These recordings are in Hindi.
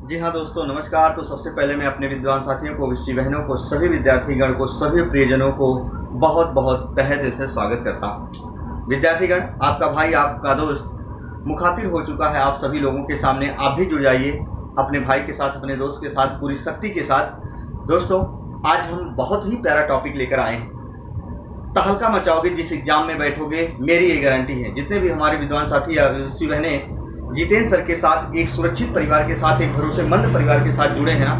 जी हाँ दोस्तों, नमस्कार। तो सबसे पहले मैं अपने विद्वान साथियों को, विषय बहनों को, सभी विद्यार्थीगण को, सभी प्रियजनों को बहुत बहुत तहे दिल से स्वागत करता हूँ। विद्यार्थीगण, आपका भाई, आपका दोस्त मुखातिब हो चुका है आप सभी लोगों के सामने। आप भी जुड़ जाइए अपने भाई के साथ, अपने दोस्त के साथ, पूरी शक्ति के साथ। दोस्तों, आज हम बहुत ही प्यारा टॉपिक लेकर आए हैं। तहलका मचाओगे जिस एग्जाम में बैठोगे, मेरी ये गारंटी है। जितने भी हमारे विद्वान साथी या विषय बहनें जितेंद्र सर के साथ, एक सुरक्षित परिवार के साथ, एक भरोसेमंद परिवार के साथ जुड़े हैं ना,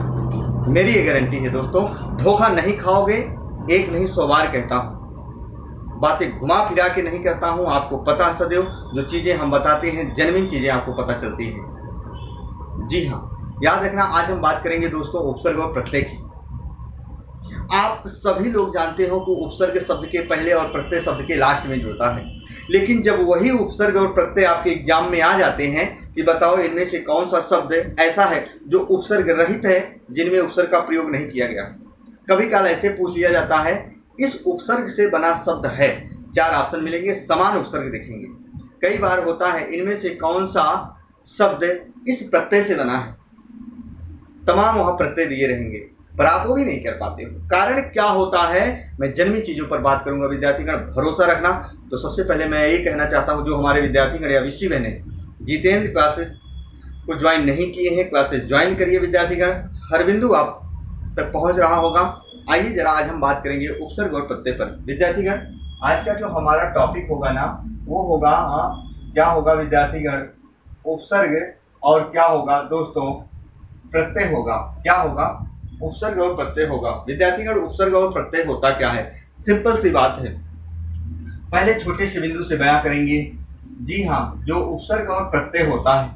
मेरी ये गारंटी है दोस्तों, धोखा नहीं खाओगे। एक नहीं 100 बार कहता हूँ, बातें घुमा फिरा के नहीं करता हूँ। आपको पता है सदैव जो चीज़ें हम बताते हैं, जेन्युइन चीज़ें आपको पता चलती हैं। जी हाँ, याद रखना, आज हम बात करेंगे दोस्तों उपसर्ग और प्रत्यय की। आप सभी लोग जानते हो कि उपसर्ग शब्द के पहले और प्रत्यय शब्द के लास्ट में जुड़ता है। लेकिन जब वही उपसर्ग और प्रत्यय आपके एग्जाम में आ जाते हैं कि बताओ इनमें से कौन सा शब्द ऐसा है जो उपसर्ग रहित है, जिनमें उपसर्ग का प्रयोग नहीं किया गया। कभी काल ऐसे पूछ लिया जाता है, इस उपसर्ग से बना शब्द है। 4 ऑप्शन मिलेंगे, समान उपसर्ग देखेंगे। कई बार होता है, इनमें से कौन सा शब्द इस प्रत्यय से बना है। तमाम वहां प्रत्यय दिए रहेंगे, पर आप वो भी नहीं कर पाते हो। कारण क्या होता है, मैं जन्मी चीजों पर बात करूंगा विद्यार्थीगण, भरोसा रखना। तो सबसे पहले मैं यही कहना चाहता हूं, जो हमारे विद्यार्थीगण या विषय बहने जितेंद्र क्लासेस को ज्वाइन नहीं किए हैं, क्लासेस ज्वाइन करिए विद्यार्थीगण। हर बिंदु आप तक पहुंच रहा होगा। आइए जरा आज हम बात करेंगे उपसर्ग और प्रत्यय पर। विद्यार्थीगण, आज का जो हमारा टॉपिक होगा ना, वो होगा क्या होगा विद्यार्थीगण, उपसर्ग और क्या होगा दोस्तों, प्रत्यय होगा। क्या होगा, उपसर्ग और प्रत्यय होगा। विद्यार्थीगण, उपसर्ग और प्रत्यय होता क्या है? सिंपल सी बात है, पहले छोटे से बिंदु से बयां करेंगे। जी हाँ, जो उपसर्ग और प्रत्यय होता है,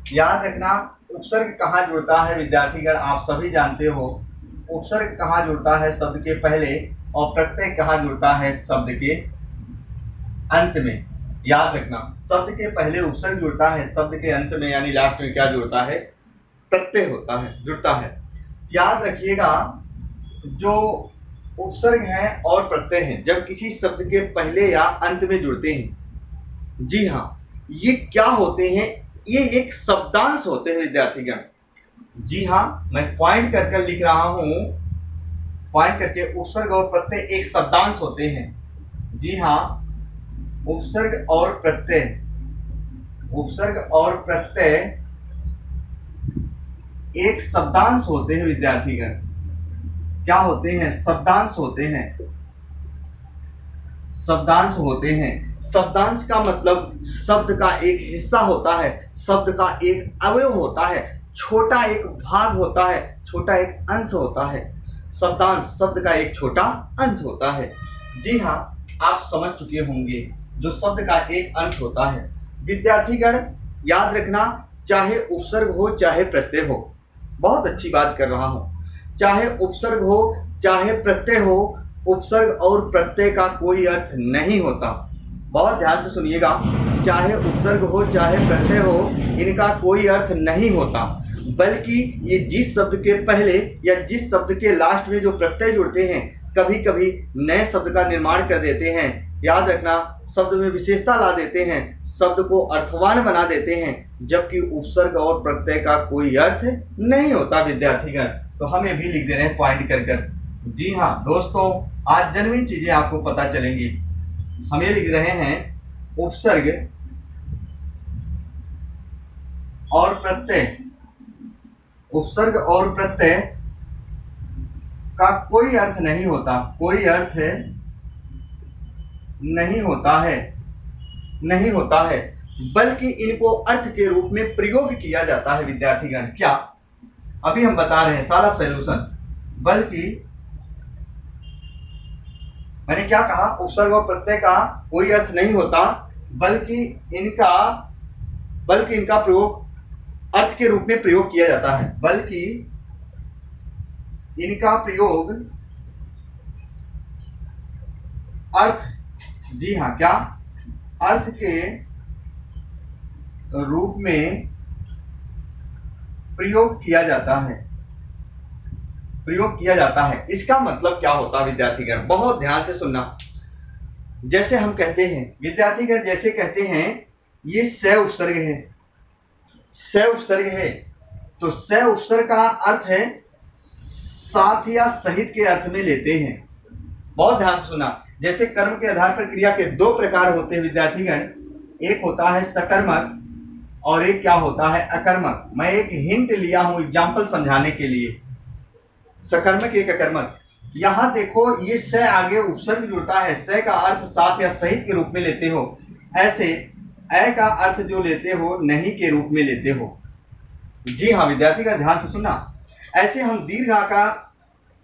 याद रखना, उपसर्ग कहाँ जुड़ता है विद्यार्थीगण, आप सभी जानते हो। उपसर्ग कहाँ जुड़ता है? शब्द के पहले। और प्रत्यय कहाँ जुड़ता है? शब्द के अंत में। याद रखना, शब्द के पहले उपसर्ग जुड़ता है, शब्द के अंत में यानी लास्ट में क्या जुड़ता है? प्रत्यय होता है, जुड़ता है। याद रखिएगा, जो उपसर्ग है और प्रत्यय है, जब किसी शब्द के पहले या अंत में जुड़ते हैं, जी हाँ, ये क्या होते हैं? ये एक शब्दांश होते हैं विद्यार्थीगण। जी हाँ, मैं पॉइंट कर कर लिख रहा हूं, पॉइंट करके। उपसर्ग और प्रत्यय एक शब्दांश होते हैं। जी हाँ, उपसर्ग और प्रत्यय, उपसर्ग और प्रत्यय एक शब्दांश होते हैं विद्यार्थीगण। क्या होते हैं? शब्दांश होते हैं, शब्दांश होते हैं। शब्दांश का मतलब शब्द का एक हिस्सा होता है, शब्द का एक अवयव होता है, छोटा एक भाग होता है, छोटा एक अंश होता है। शब्दांश शब्द का एक छोटा अंश होता है। जी हाँ, आप समझ चुके होंगे, जो शब्द का एक अंश होता है। विद्यार्थीगण, याद रखना, चाहे उपसर्ग हो चाहे प्रत्यय हो, बहुत अच्छी बात कर रहा हूं, चाहे उपसर्ग हो चाहे प्रत्यय हो, उपसर्ग और प्रत्यय का कोई अर्थ नहीं होता। बहुत ध्यान से सुनिएगा, चाहे उपसर्ग हो चाहे प्रत्यय हो, इनका कोई अर्थ नहीं होता, बल्कि ये जिस शब्द के पहले या जिस शब्द के लास्ट में जो प्रत्यय जुड़ते हैं, कभी कभी नए शब्द का निर्माण कर देते हैं। याद रखना, शब्द में विशेषता ला देते हैं, शब्द को अर्थवान बना देते हैं, जबकि उपसर्ग और प्रत्यय का कोई अर्थ नहीं होता विद्यार्थीगण। तो हमें भी लिख दे रहे हैं पॉइंट कर कर। जी हाँ दोस्तों, आज जेन्युइन चीजें आपको पता चलेंगी। हमें लिख रहे हैं उपसर्ग और प्रत्यय, उपसर्ग और प्रत्यय का कोई अर्थ नहीं होता, कोई अर्थ नहीं होता है, नहीं होता है, बल्कि इनको अर्थ के रूप में प्रयोग किया जाता है विद्यार्थीगण। क्या? अभी हम बता रहे हैं सारा सॉल्यूशन। बल्कि मैंने क्या कहा, उपसर्ग और प्रत्यय का कोई अर्थ नहीं होता, बल्कि इनका प्रयोग अर्थ के रूप में प्रयोग किया जाता है, बल्कि इनका प्रयोग अर्थ, जी हाँ, क्या, अर्थ के रूप में प्रयोग किया जाता है, प्रयोग किया जाता है। इसका मतलब क्या होता है विद्यार्थीगण? बहुत ध्यान से सुनना। जैसे हम कहते हैं विद्यार्थीगण, जैसे कहते हैं ये स उपसर्ग है, स उपसर्ग है, तो स उपसर्ग का अर्थ है साथ या सहित के अर्थ में लेते हैं। बहुत ध्यान से सुना। जैसे कर्म के आधार पर क्रिया के दो प्रकार होते हैं विद्यार्थीगण, एक होता है सकर्मक और एक क्या होता है अकर्मक। मैं एक हिंट लिया हूं एग्जाम्पल समझाने के लिए। सकर्मक एक अकर्मक। यहां देखो ये स आगे उपसर्ग जुड़ता है, स का अर्थ साथ या सहित के रूप में लेते हो, ऐसे ए का अर्थ जो लेते हो नहीं के रूप में लेते हो। जी हाँ विद्यार्थी का ध्यान से सुनना। ऐसे हम दीर्घ का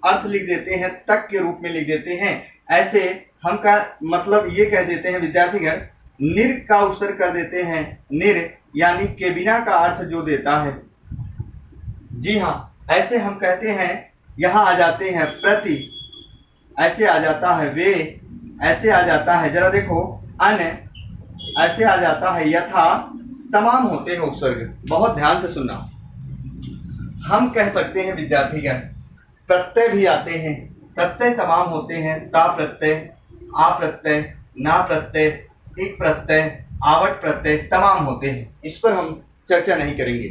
अर्थ लिख देते हैं, तक के रूप में लिख देते हैं। ऐसे हम का मतलब ये कह देते हैं विद्यार्थीगण, निर का उपसर्ग कर देते हैं, निर यानी के बिना का अर्थ जो देता है। जी हाँ, ऐसे हम कहते हैं, यहां आ जाते हैं प्रति, ऐसे आ जाता है वे, ऐसे आ जाता है, जरा देखो अन, ऐसे आ जाता है यथा, तमाम होते हैं उपसर्ग। बहुत ध्यान से सुनना। हम कह सकते हैं विद्यार्थीगण प्रत्यय भी आते हैं, प्रत्यय तमाम होते हैं, ता प्रत्यय, आ प्रत्यय, ना प्रत्यय, एक प्रत्यय, आवट प्रत्यय तमाम होते हैं। इस पर हम चर्चा नहीं करेंगे।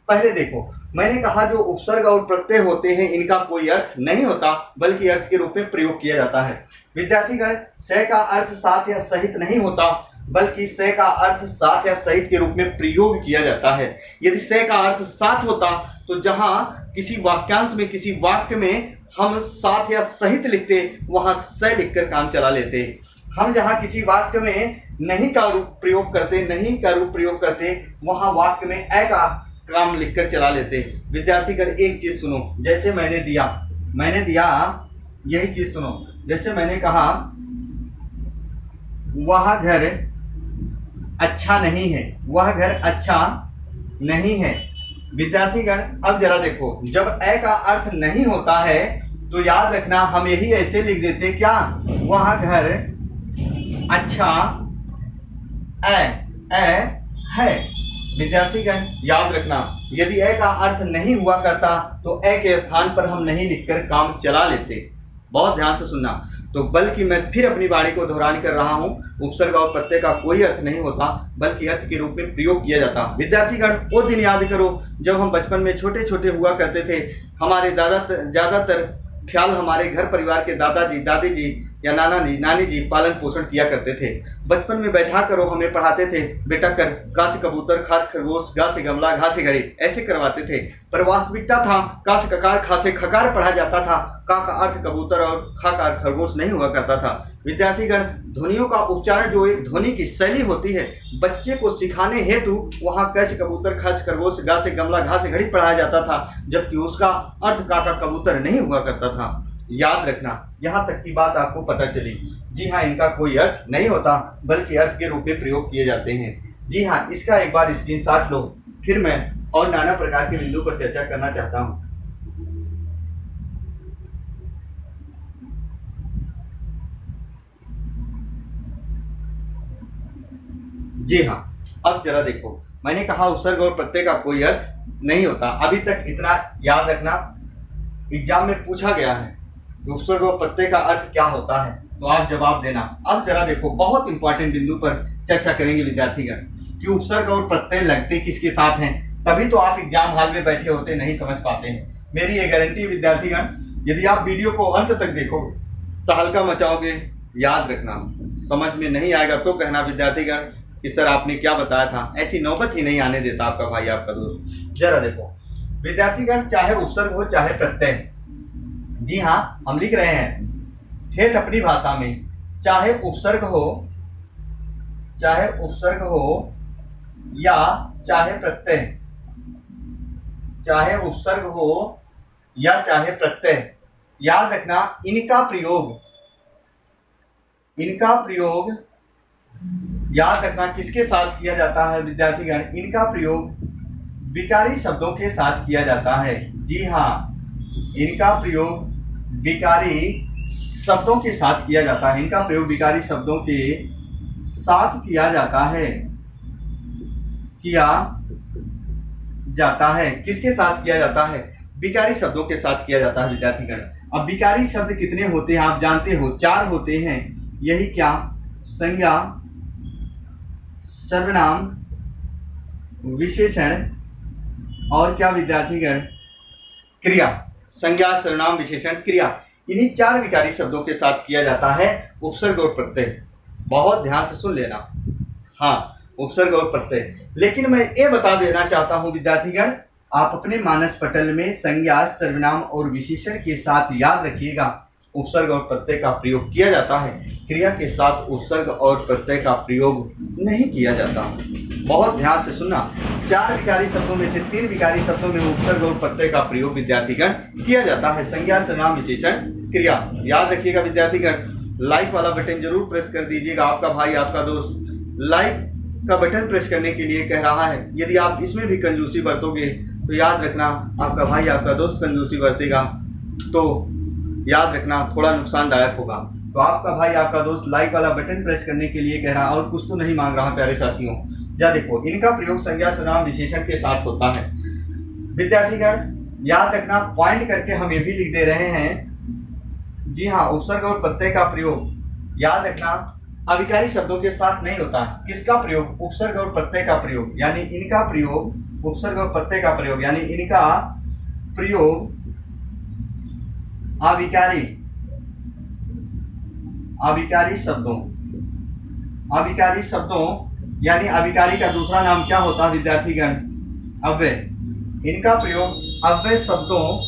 पहले देखो, मैंने कहा जो उपसर्ग और प्रत्यय होते हैं इनका कोई अर्थ नहीं होता बल्कि अर्थ के रूप में प्रयोग किया जाता है। विद्यार्थीगण स का अर्थ साथ या सहित नहीं होता बल्कि स का अर्थ साथ या सहित के रूप में प्रयोग किया जाता है। यदि स का अर्थ साथ होता तो जहां किसी वाक्यांश में, किसी वाक्य में हम साथ या सहित लिखते वहां स लिखकर काम चला लेते। हम जहां किसी वाक्य में नहीं का रूप प्रयोग करते, नहीं का रूप प्रयोग करते, वहां वाक्य में ए का काम लिखकर चला लेते। विद्यार्थीगण एक चीज सुनो, जैसे मैंने दिया यही चीज सुनो। जैसे मैंने कहा वह घर अच्छा नहीं है, वह घर अच्छा नहीं है। विद्यार्थीगण अब जरा देखो, जब ए का अर्थ नहीं होता है तो याद रखना हम यही ऐसे लिख देते, क्या वह घर अच्छा ए है। विद्यार्थीगण याद रखना, यदि ए का अर्थ नहीं हुआ करता तो ए के स्थान पर हम नहीं लिखकर काम चला लेते। बहुत ध्यान से सुनना। तो बल्कि मैं फिर अपनी वाणी को दोहरानी कर रहा हूं, उपसर्ग और प्रत्यय का कोई अर्थ नहीं होता बल्कि अर्थ के रूप में प्रयोग किया जाता। विद्यार्थीगण वो दिन याद करो जब हम बचपन में छोटे छोटे हुआ करते थे। हमारे ज्यादातर ख्याल हमारे घर परिवार के दादाजी, दादी जी या नानी जी पालन पोषण किया करते थे। बचपन में बैठा करो हमें पढ़ाते थे, बेटा कर का से कबूतर, खा से खरगोश, गा से गमला, घा से घड़ी, ऐसे करवाते थे। पर वास्तविकता था का से ककार, खा से खकार पढ़ा जाता था। का अर्थ कबूतर और खा का अर्थ खरगोश नहीं हुआ करता था। विद्यार्थीगण ध्वनियों का उच्चारण जो एक ध्वनि की शैली होती है, बच्चे को सिखाने हेतु वहां क से कबूतर, ख से खरगोश, गा से गमला, घा से घड़ी पढ़ाया जाता था, जबकि उसका अर्थ का कबूतर नहीं हुआ करता था। याद रखना, यहाँ तक की बात आपको पता चली। जी हाँ, इनका कोई अर्थ नहीं होता बल्कि अर्थ के रूप में प्रयोग किए जाते हैं। जी हाँ, इसका एक बार स्क्रीनशॉट लो, फिर मैं और नाना प्रकार के बिंदु पर चर्चा करना चाहता हूँ। जी हाँ, अब जरा देखो, मैंने कहा उपसर्ग और प्रत्यय का कोई अर्थ नहीं होता। अभी तक इतना याद रखना, एग्जाम में पूछा गया है उपसर्ग और प्रत्यय का अर्थ क्या होता है, तो आप जवाब देना। अब जरा देखो, बहुत इंपॉर्टेंट बिंदु पर चर्चा करेंगे विद्यार्थीगण कि उपसर्ग और प्रत्यय लगते किसके साथ हैं। तभी तो आप एग्जाम हॉल में बैठे होते नहीं समझ पाते हैं। मेरी ये गारंटी विद्यार्थीगण, यदि आप वीडियो को अंत तक देखोगे तो हल्का मचाओगे। याद रखना, समझ में नहीं आएगा तो कहना विद्यार्थीगण कि सर आपने क्या बताया था। ऐसी नौबत ही नहीं आने देता आपका भाई, आपका दोस्त। जरा देखो विद्यार्थीगण, चाहे उपसर्ग हो चाहे प्रत्यय, जी हाँ हम लिख रहे हैं ठेठ अपनी भाषा में, चाहे उपसर्ग हो या चाहे प्रत्यय, चाहे उपसर्ग हो या चाहे प्रत्यय, याद रखना इनका प्रयोग याद रखना किसके साथ किया जाता है विद्यार्थीगण। इनका प्रयोग विकारी शब्दों के साथ किया जाता है। जी हाँ, इनका प्रयोग विकारी शब्दों के साथ किया जाता है। इनका प्रयोग विकारी शब्दों के साथ किया जाता है। किसके साथ किया जाता है? विकारी शब्दों के साथ किया जाता है विद्यार्थीगण। अब विकारी शब्द कितने होते हैं आप जानते हो, 4 होते हैं। यही क्या? संज्ञा, सर्वनाम, विशेषण, और क्या विद्यार्थीगण, क्रिया, संज्ञा, सर्वनाम, विशेषण, क्रिया, इन्हीं 4 विकारी शब्दों के साथ किया जाता है उपसर्ग और प्रत्यय। बहुत ध्यान से सुन लेना। हाँ, उपसर्ग और प्रत्यय। लेकिन मैं ये बता देना चाहता हूं विद्यार्थीगण, आप अपने मानस पटल में संज्ञा, सर्वनाम और विशेषण के साथ याद रखिएगा उपसर्ग और प्रत्यय का प्रयोग किया जाता है। क्रिया के साथ उपसर्ग और प्रत्यय का प्रयोग नहीं किया जाता। बहुत ध्यान से सुनना। 4 विकारी शब्दों में से 3 विकारी शब्दों में उपसर्ग और प्रत्यय का प्रयोग विद्यार्थीगण किया जाता है। संज्ञा, सर्वनाम, विशेषण, क्रिया। याद रखिएगा विद्यार्थीगण। लाइक वाला बटन जरूर प्रेस कर दीजिएगा। आपका भाई, आपका दोस्त लाइक का बटन प्रेस करने के लिए कह रहा है। यदि आप इसमें भी कंजूसी बरतोगे तो याद रखना, आपका भाई, आपका दोस्त कंजूसी बरतेगा तो याद रखना थोड़ा नुकसानदायक होगा। तो आपका भाई, आपका दोस्त लाइक वाला बटन प्रेस करने के लिए कह रहा है और कुछ तो नहीं मांग रहा प्यारे साथियों। या देखो, इनका प्रयोग संज्ञा, सर्वनाम, विशेषण के साथ होता है। विद्यार्थीगण याद रखना, पॉइंट करके हम ये भी लिख दे रहे हैं। जी हाँ, उपसर्ग और प्रत्यय का प्रयोग याद रखना अविकारी शब्दों के साथ नहीं होता। किसका प्रयोग? उपसर्ग और प्रत्यय का प्रयोग, यानी इनका प्रयोग, उपसर्ग और प्रत्यय का प्रयोग, यानी इनका प्रयोग अविकारी शब्दों यानी अविकारी का दूसरा नाम क्या होता है विद्यार्थीगण? अव्यय। इनका प्रयोग अव्यय शब्दों,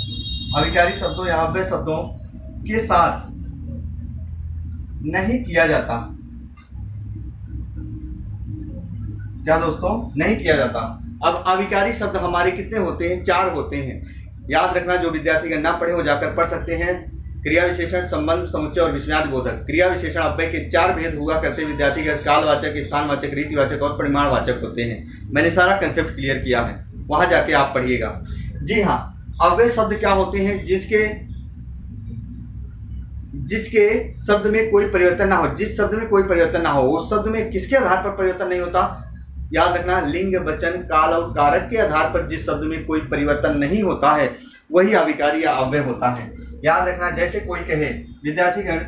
अविकारी शब्दों या अव्यय शब्दों के साथ नहीं किया जाता। क्या दोस्तों? नहीं किया जाता। अब अविकारी शब्द हमारे कितने होते हैं? 4 होते हैं। याद रखना, जो विद्यार्थीगण ना पढ़े हो जाकर पढ़ सकते हैं। क्रिया विशेषण, संबंध, समुच्चय और विषयार्थ बोधक। क्रिया विशेषण अव्यय के 4 भेद हुआ करते विद्यार्थीगण, कालवाचक, स्थानवाचक, रीतिवाचक और परिमाणवाचक होते हैं। मैंने सारा कंसेप्ट क्लियर किया है, वहां जाके आप पढ़िएगा। जी हाँ, अव्यय शब्द क्या होते हैं? जिसके शब्द में कोई परिवर्तन ना हो, जिस शब्द में कोई परिवर्तन ना हो, उस शब्द में किसके आधार पर परिवर्तन नहीं होता? याद रखना, लिंग, वचन, काल और कारक के आधार पर जिस शब्द में कोई परिवर्तन नहीं होता है वही अविकारी या अव्यय होता है। याद रखना, जैसे कोई कहे विद्यार्थीगण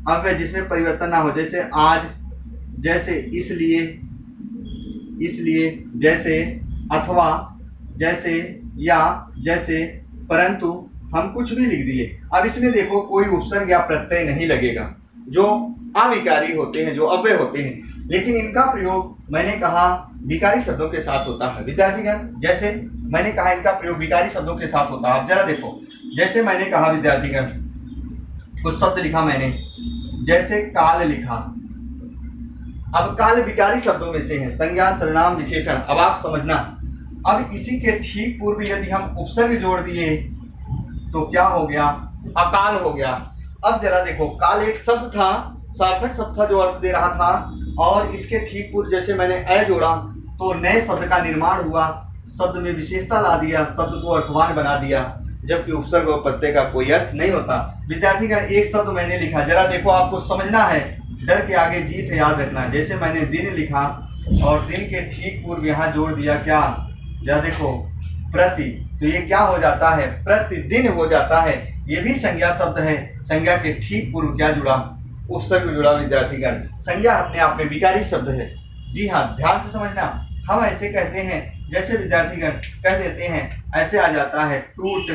अव्यय जिसमें परिवर्तन ना हो, जैसे आज, जैसे, इसलिए, जैसे, अथवा, जैसे, या, जैसे, परंतु, हम कुछ भी लिख दिए। अब इसमें देखो कोई उपसर्ग या प्रत्यय नहीं लगेगा, जो अविकारी होते हैं, जो अव्यय होते हैं। लेकिन इनका प्रयोग मैंने कहा विकारी शब्दों के साथ होता है विद्यार्थीगण। जैसे मैंने कहा इनका प्रयोग विकारी शब्दों के साथ होता है। अब जरा देखो, जैसे मैंने कहा विद्यार्थीगण, कुछ शब्द लिखा मैंने, जैसे काल लिखा। अब काल विकारी शब्दों में से है, संज्ञा, सर्वनाम, विशेषण। अब आप समझना, अब इसी के ठीक पूर्व यदि हम उपसर्ग जोड़ दिए तो क्या हो गया? अकाल हो गया। अब जरा देखो, काल एक शब्द था, सार्थक शब्द था जो अर्थ दे रहा था, और इसके ठीक पूर्व जैसे मैंने अ जोड़ा तो नए शब्द का निर्माण हुआ, शब्द में विशेषता ला दिया, शब्द को अर्थवान बना दिया, जबकि उपसर्ग और प्रत्यय का कोई अर्थ नहीं होता। विद्यार्थीगण एक शब्द मैंने लिखा, जरा देखो आपको समझना है, डर के आगे जीत है, याद रखना। जैसे मैंने दिन लिखा और दिन के ठीक पूर्व यहाँ जोड़ दिया क्या? जरा देखो, प्रति, तो ये क्या हो जाता है? प्रतिदिन हो जाता है। ये भी संज्ञा शब्द है। संज्ञा के ठीक पूर्व क्या जुड़ा? उपसर्ग जुड़ा विद्यार्थीगण। संज्ञा अपने आप में विकारी शब्द है। जी हाँ, ध्यान से समझना। हम ऐसे कहते हैं, जैसे विद्यार्थीगण कह देते हैं, ऐसे आ जाता है टूट,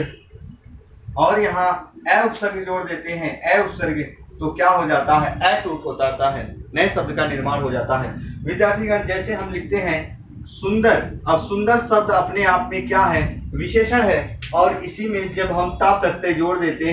और यहाँ अ उपसर्ग जोड़ देते हैं, अ उपसर्ग, तो क्या हो जाता है? अटूट हो जाता है, नए शब्द का निर्माण हो जाता है विद्यार्थीगण। जैसे हम लिखते हैं सुंदर। अब सुंदर शब्द अपने आप में क्या है? विशेषण है, और इसी में जब हम ता प्रत्यय जोड़ देते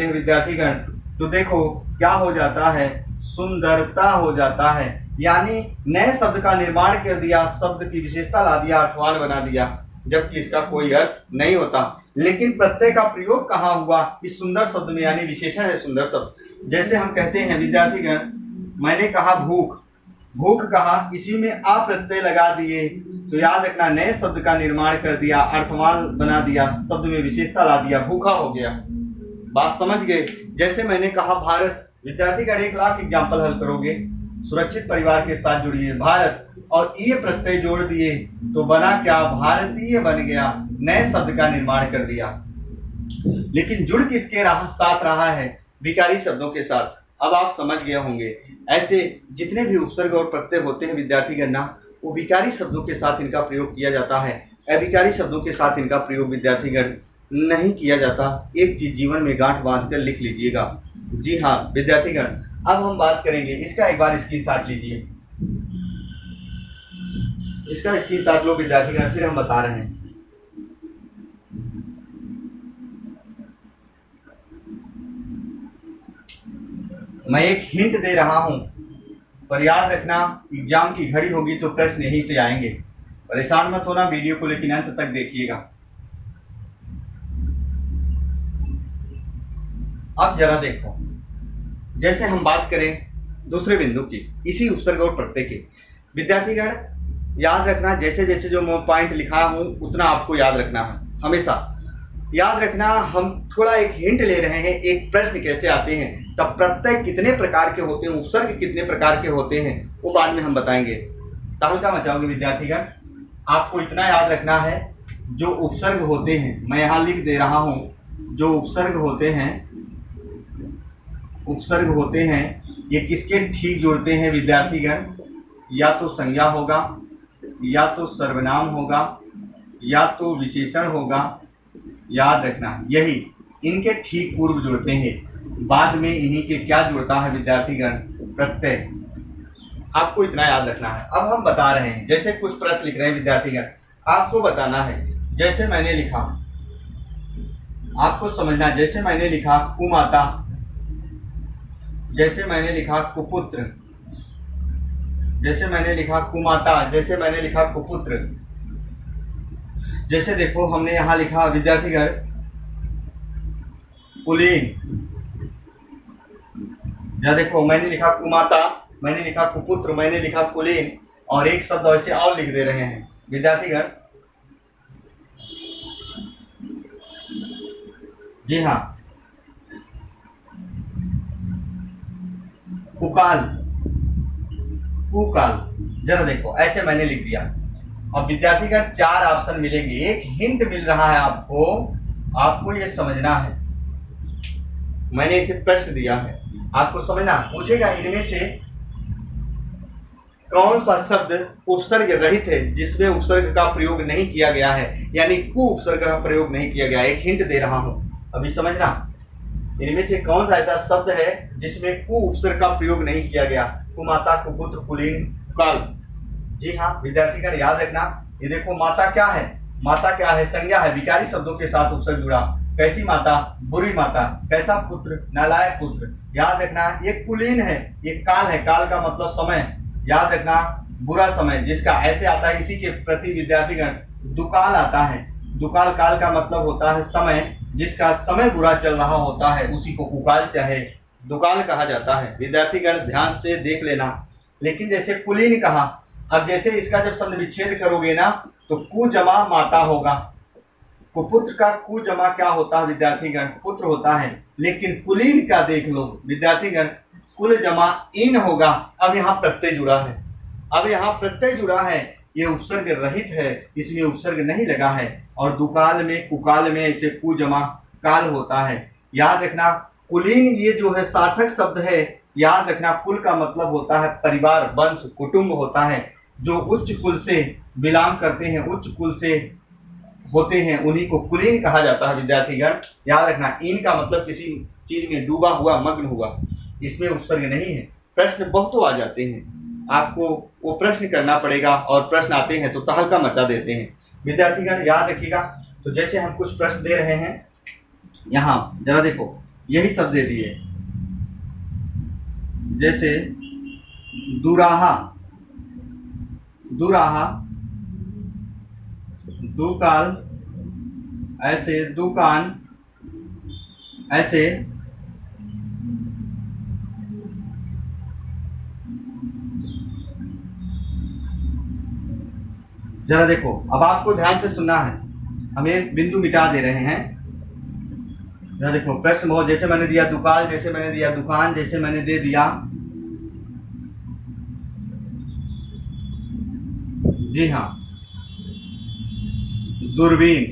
हैं, विद्यार्थीगण, तो देखो क्या हो जाता है? सुंदरता हो जाता है। यानी नए शब्द का निर्माण कर दिया, शब्द की विशेषता ला दिया, अर्थवान बना दिया, जबकि इसका कोई अर्थ नहीं होता। लेकिन प्रत्यय का प्रयोग कहाँ हुआ? इस सुंदर शब्द में, यानी विशेषण है सुंदर शब्द। जैसे हम कहते हैं विद्यार्थीगण, मैंने कहा भूख, भूख कहा, इसी में आ प्रत्यय लगा दिए, तो याद रखना नए शब्द का निर्माण कर दिया, अर्थवान बना दिया, शब्द में विशेषता ला दिया, भूखा हो गया। बात समझ गए? जैसे मैंने कहा भारत, विद्यार्थीगण 1 लाख एग्जाम्पल हल करोगे, सुरक्षित परिवार के साथ जुड़िए, भारत, और ये प्रत्यय जोड़ दिए तो बना क्या? भारतीय बन गया, नए शब्द का निर्माण कर दिया। लेकिन जुड़ किसके साथ रहा है? विकारी शब्दों के साथ। अब आप समझ गए होंगे। ऐसे जितने भी उपसर्ग और प्रत्यय होते हैं विद्यार्थीगण ना, वो विकारी शब्दों के साथ इनका प्रयोग किया जाता है। अभिकारी शब्दों के साथ इनका प्रयोग विद्यार्थीगण नहीं किया जाता। एक चीज जीवन में गांठ बांधकर लिख लीजिएगा। जी हाँ विद्यार्थीगण, अब हम बात करेंगे इसका। एक बार स्क्रीनशॉट लीजिए, इसका स्क्रीनशॉट लो विद्यार्थीगण, फिर हम बता रहे हैं। मैं एक हिंट दे रहा हूं, पर याद रखना एग्जाम की घड़ी होगी तो प्रश्न यहीं से आएंगे। परेशान मत होना, वीडियो को लेकिन अंत तक देखिएगा। अब जरा देखो, जैसे हम बात करें दूसरे बिंदु की, इसी उपसर्ग और प्रत्यय की। विद्यार्थीगण याद रखना, जैसे जैसे जो मैं पॉइंट लिखा हूं उतना आपको याद रखना है, हमेशा याद रखना। हम थोड़ा एक हिंट ले रहे हैं, एक प्रश्न कैसे आते हैं, तब प्रत्यय कितने प्रकार के होते हैं, उपसर्ग कितने प्रकार के होते हैं, वो बाद में हम बताएंगे। तहलका मचाओगे विद्यार्थीगण। आपको इतना याद रखना है, जो उपसर्ग होते हैं, मैं यहाँ लिख दे रहा हूं, जो उपसर्ग होते हैं ये किसके ठीक जुड़ते हैं विद्यार्थीगण? या तो संज्ञा होगा, या तो सर्वनाम होगा, या तो विशेषण होगा। याद रखना यही इनके ठीक पूर्व जुड़ते हैं, बाद में इन्हीं के क्या जुड़ता है विद्यार्थीगण? प्रत्यय। आपको इतना याद रखना है। अब हम बता रहे हैं, जैसे कुछ प्रश्न लिख रहे हैं विद्यार्थीगण, आपको बताना है। जैसे मैंने लिखा, आपको समझना, जैसे मैंने लिखा कुमाता, जैसे मैंने लिखा कुपुत्र, जैसे मैंने लिखा कुमाता, जैसे मैंने लिखा कुपुत्र। जैसे देखो हमने यहां लिखा विद्यार्थीगण कुलीन, या देखो मैंने लिखा कुमाता, मैंने लिखा कुपुत्र, मैंने लिखा कुलीन, और एक शब्द ऐसे और लिख दे रहे हैं विद्यार्थीगण। जी हाँ, कुकाल, कुकाल। जरा देखो ऐसे मैंने लिख दिया। अब विद्यार्थीगण 4 ऑप्शन मिलेंगे, एक हिंट मिल रहा है आपको, आपको ये समझना है। मैंने इसे प्रश्न दिया है, आपको समझना। पूछेगा इनमें से कौन सा शब्द उपसर्ग रहित है, जिसमें उपसर्ग का प्रयोग नहीं किया गया है, यानी कु उपसर्ग का प्रयोग नहीं किया गया। एक हिंट दे रहा हूं, अभी समझना। इनमें से कौन सा ऐसा शब्द है जिसमें कु उपसर्ग का प्रयोग नहीं किया गया? कुमाता, कुपुत्र, कुलीन, कुकाल। जी हाँ विद्यार्थीगण याद रखना। ये देखो माता क्या है? माता क्या है? संज्ञा है, विकारी शब्दों के साथ उपसर्ग जुड़ा। कैसी माता? बुरी माता। कैसा पुत्र? नालायक पुत्र। याद रखना ये कुलीन है, ये काल है, काल का मतलब समय। याद रखना बुरा समय, जिसका ऐसे आता है, इसी के प्रति विद्यार्थीगण दुकाल आता है। दुकाल काल का मतलब होता है समय, जिसका समय बुरा चल रहा होता है उसी को कुकाल चाहे दुकाल कहा जाता है। विद्यार्थीगण ध्यान से देख लेना। लेकिन जैसे कुलीन कहा, अब जैसे इसका जब शब्द विच्छेद करोगे ना, तो कु जमा माता होगा। कुपुत्र का कु जमा क्या होता है विद्यार्थीगण? पुत्र होता है। लेकिन कुलीन का देख लो विद्यार्थीगण, कुल जमा इन होगा। अब यहाँ प्रत्यय जुड़ा है, अब यहाँ प्रत्यय जुड़ा है, ये उपसर्ग रहित है, इसमें उपसर्ग नहीं लगा है। और दुकाल में, कुकाल में ऐसे कु जमा काल होता है। याद रखना कुलीन ये जो है सार्थक शब्द है। याद रखना कुल का मतलब होता है परिवार, वंश, कुटुंब होता है। जो उच्च कुल से बिलोंग करते हैं, उच्च कुल से होते हैं, उन्हीं को कुलीन कहा जाता है विद्यार्थीगण। याद रखना इन का मतलब किसी चीज में डूबा हुआ, मग्न हुआ, इसमें उपसर्ग नहीं है। प्रश्न बहुत आ जाते हैं, आपको वो प्रश्न करना पड़ेगा, और प्रश्न आते हैं तो तहलका मचा देते हैं विद्यार्थीगण। याद रखिएगा। तो जैसे हम कुछ प्रश्न दे रहे हैं, यहाँ जरा देखो यही शब्द दे दिए, जैसे दुराहा, दुराहा, दुकाल, ऐसे दुकान, ऐसे जरा देखो। अब आपको ध्यान से सुनना है, हम एक बिंदु मिटा दे रहे हैं। जरा देखो प्रश्न बहुत, जैसे मैंने दिया दुकाल, जैसे मैंने दिया दुकान, जैसे मैंने दे दिया, जी हाँ, दूरबीन,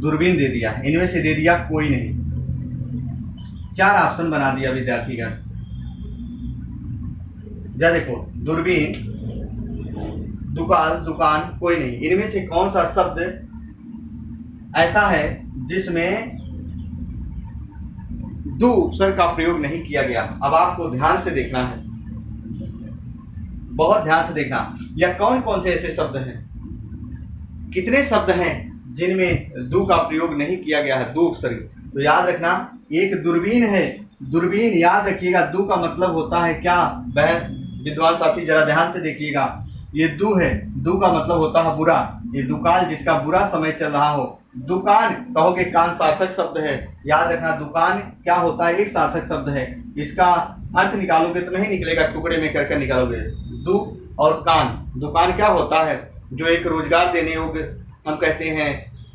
दूरबीन दे दिया। इनमें से दे दिया कोई नहीं। 4 ऑप्शन बना दिया विद्यार्थीगण। जरा देखो दूरबीन, दुकाल, दुकान, कोई नहीं। इनमें से कौन सा शब्द ऐसा है जिसमें दो उपसर्ग का प्रयोग नहीं किया गया? अब आपको ध्यान से देखना है, बहुत ध्यान से देखना। या कौन कौन से ऐसे शब्द हैं, कितने शब्द हैं जिनमें दो का प्रयोग नहीं किया गया है, दो उपसर्ग? तो याद रखना, एक दूरबीन है। दूरबीन याद रखिएगा, दो का मतलब होता है क्या? बहन विद्वान साथी जरा ध्यान से देखिएगा, ये दो है, दो का मतलब होता है बुरा। ये दुकाल जिसका बुरा समय चल रहा हो। दुकान कहोगे कान सार्थक शब्द है, याद रखना दुकान क्या होता है? एक सार्थक शब्द है। इसका अर्थ निकालोगे तो नहीं निकलेगा, टुकड़े में करके निकालोगे। दु और कान, दुकान क्या होता है? जो एक रोजगार देने योग्य, हम कहते हैं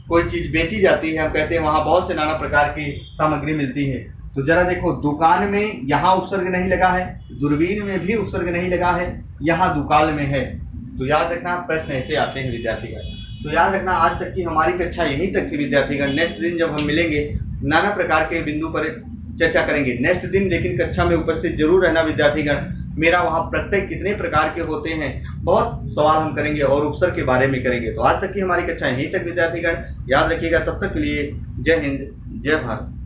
कोई चीज बेची जाती है, हम कहते हैं वहां बहुत से नाना प्रकार की सामग्री मिलती है। तो जरा देखो, दुकान में यहाँ उपसर्ग नहीं लगा है, दूरबीन में भी उपसर्ग नहीं लगा है, यहाँ दुकाल में है। तो याद रखना, प्रश्न ऐसे आते हैं विद्यार्थीगण। तो याद रखना, आज तक की हमारी कक्षा यहीं तक थी विद्यार्थीगण। नेक्स्ट दिन जब हम मिलेंगे, नाना प्रकार के बिंदु पर चर्चा करेंगे नेक्स्ट दिन, लेकिन कक्षा में उपस्थित जरूर रहना विद्यार्थीगण। मेरा वहाँ प्रत्यय कितने प्रकार के होते हैं, बहुत सवाल हम करेंगे और उपसर्ग के बारे में करेंगे। तो आज तक की हमारी कक्षा यहीं तक विद्यार्थीगण, याद रखिएगा। तब तक के लिए जय हिंद, जय भारत।